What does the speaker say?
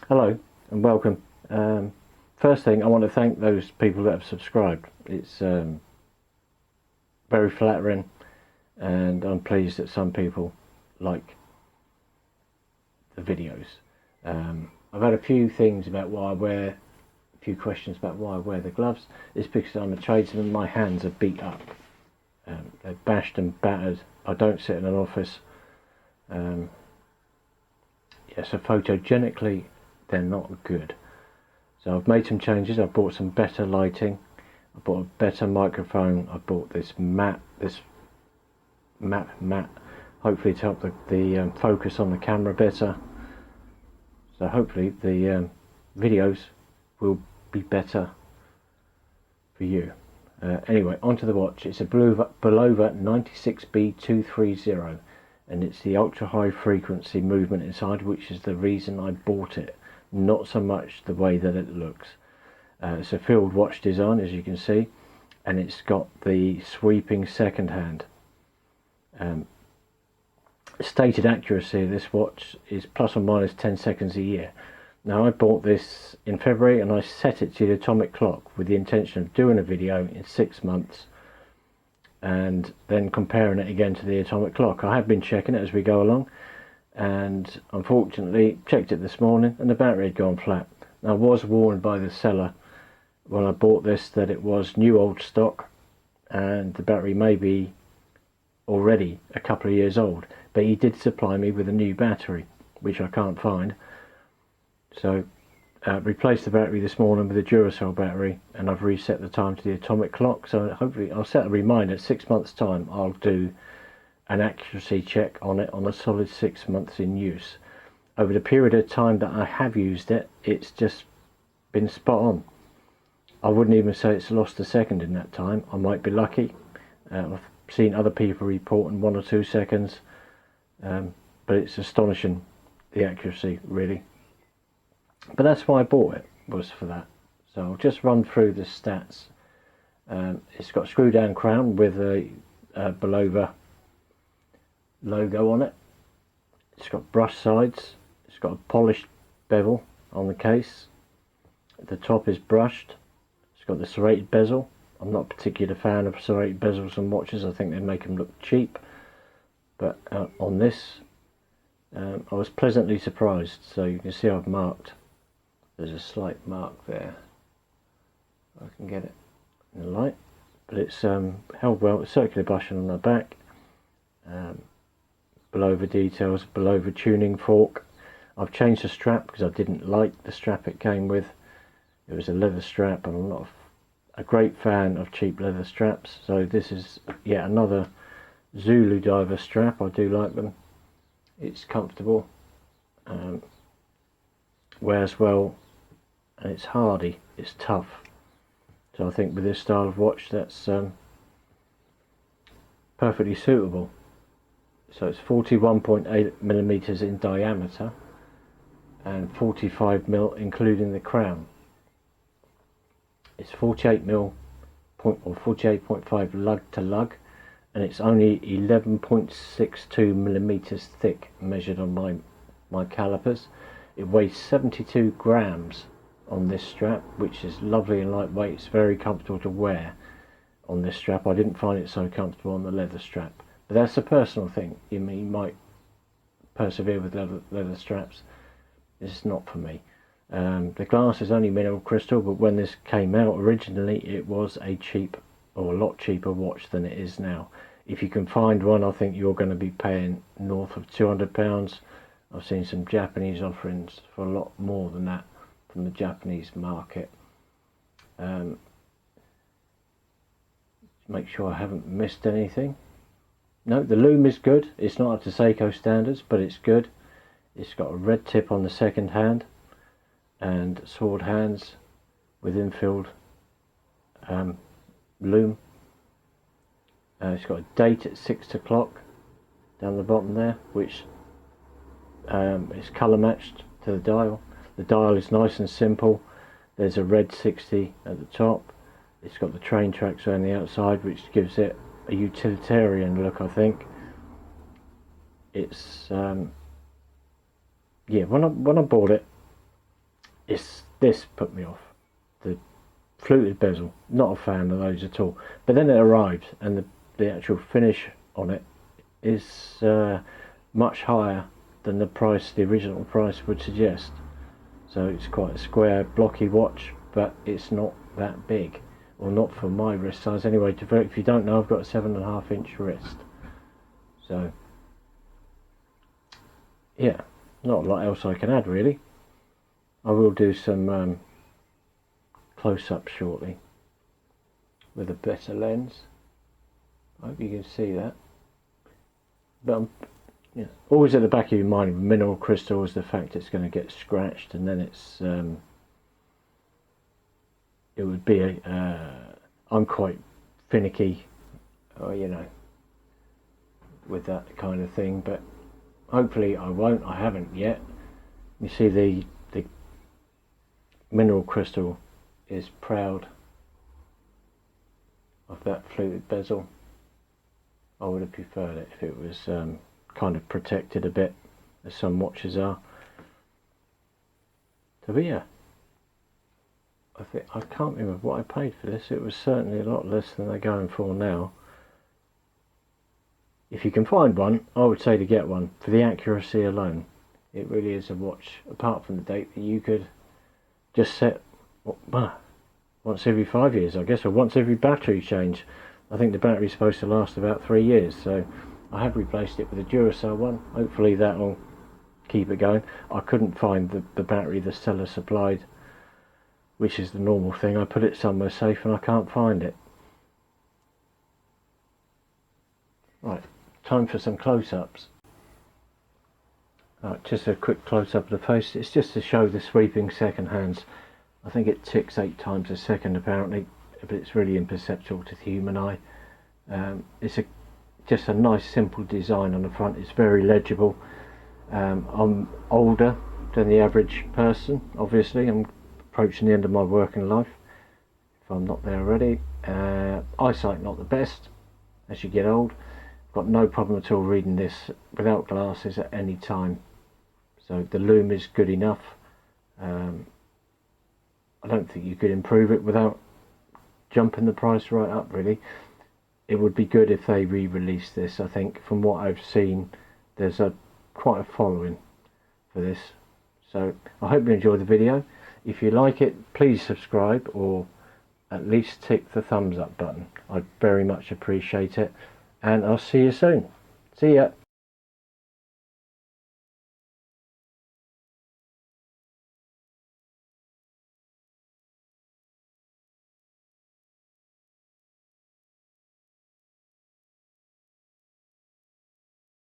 Hello and welcome. First thing, I want to thank those people that have subscribed. It's very flattering, and I'm pleased that some people like the videos. I've had a few things about why I wear, a few questions about why I wear the gloves. It's because I'm a tradesman. My hands are beat up. They're bashed and battered. I don't sit in an office. So photogenically they're not good. So I've made some changes. I've bought some better lighting. I bought a better microphone. I bought this matte, hopefully to help the focus on the camera better. So hopefully the videos will be better for you. Anyway, onto the watch. It's a Bulova 96B230, and it's the ultra high frequency movement inside, which is the reason I bought it, not so much the way that it looks. It's a field watch design, as you can see, and it's got the sweeping second hand. Stated accuracy of this watch is plus or minus 10 seconds a year. Now, I bought this in February and I set it to the atomic clock with the intention of doing a video in 6 months and then comparing it again to the atomic clock. I have been checking it as we go along, and unfortunately checked it this morning and the battery had gone flat. Now, I was warned by the seller when I bought this that it was new old stock and the battery may be already a couple of years old, but he did supply me with a new battery, which I can't find. So replaced the battery this morning with a Duracell battery, and I've reset the time to the atomic clock. So hopefully I'll set a reminder, 6 months time I'll do an accuracy check on it on a solid 6 months in use. Over the period of time that I have used it, it's just been spot on. I wouldn't even say it's lost a second in that time. I might be lucky. I've seen other people reporting 1 or 2 seconds, but it's astonishing, the accuracy, really. But that's why I bought it, was for that. So I'll just run through the stats. It's got a screw down crown with a Bulova logo on it. It's got brush sides. It's got a polished bevel on the case. The top is brushed. It's got the serrated bezel. I'm not a particular fan of serrated bezels on watches. I think they make them look cheap. But on this, I was pleasantly surprised. So you can see I've marked. There's a slight mark there. I can get it in the light, but it's held well. Circular bushing on the back. Bulova details, Bulova tuning fork. I've changed the strap because I didn't like the strap it came with. It was a leather strap, and I'm not a great fan of cheap leather straps. So this is yet another Zulu diver strap. I do like them. It's comfortable, wears well, and it's hardy, it's tough. So I think with this style of watch, that's perfectly suitable. So it's 41.8 millimeters in diameter and 45 mil including the crown. It's 48 mil or 48.5 lug to lug, and it's only 11.62 millimeters thick measured on my calipers. It weighs 72 grams on this strap, which is lovely and lightweight. It's very comfortable to wear on this strap. I didn't find it so comfortable on the leather strap, but that's a personal thing. You might persevere with leather straps. It's not for me. The glass is only mineral crystal, but when this came out originally, it was a cheap, or a lot cheaper watch than it is now. If you can find one, I think you're going to be paying north of £200. I've seen some Japanese offerings for a lot more than that from the Japanese market. Make sure I haven't missed anything. No, the loom is good. It's not up to Seiko standards, but it's good. It's got a red tip on the second hand and sword hands with infilled loom. It's got a date at 6 o'clock down the bottom there, which is colour matched to the dial. The dial is nice and simple. There's a red 60 at the top. It's got the train tracks around the outside, which gives it a utilitarian look, I think. It's yeah, when I bought it, it's this put me off. The fluted bezel, not a fan of those at all. But then it arrived, and the actual finish on it is much higher than the original price would suggest. So it's quite a square, blocky watch, but it's not that big, or not for my wrist size anyway. If you don't know, I've got a 7.5-inch wrist. So yeah, not a lot else I can add really. I will do some close-up shortly with a better lens. I hope you can see that. But yeah, always at the back of your mind with mineral crystals, the fact it's going to get scratched, and then it's it would be I'm quite finicky, you know, with that kind of thing, but hopefully I won't. I haven't yet. You see the mineral crystal is proud of that fluted bezel. I would have preferred it if it was kind of protected a bit, as some watches are. So but yeah, I can't remember what I paid for this. It was certainly a lot less than they're going for now. If you can find one, I would say to get one for the accuracy alone. It really is a watch, apart from the date, that you could just set once every 5 years, I guess, or once every battery change. I think the battery's supposed to last about 3 years, so I have replaced it with a Duracell one. Hopefully that'll keep it going. I couldn't find the battery the seller supplied, which is the normal thing. I put it somewhere safe and I can't find it. Right, time for some close-ups. Right, just a quick close-up of the face. It's just to show the sweeping second hands. I think it ticks 8 times a second apparently, but it's really imperceptible to the human eye. It's just a nice simple design on the front. It's very legible. I'm older than the average person, obviously. I'm approaching the end of my working life, if I'm not there already. Eyesight not the best as you get old. Got no problem at all reading this without glasses at any time. So the lume is good enough. I don't think you could improve it without jumping the price right up really. It would be good if they re-release this. I think from what I've seen, there's quite a following for this. So I hope you enjoyed the video. If you like it, please subscribe, or at least tick the thumbs up button. I'd very much appreciate it, and I'll see you soon. See ya.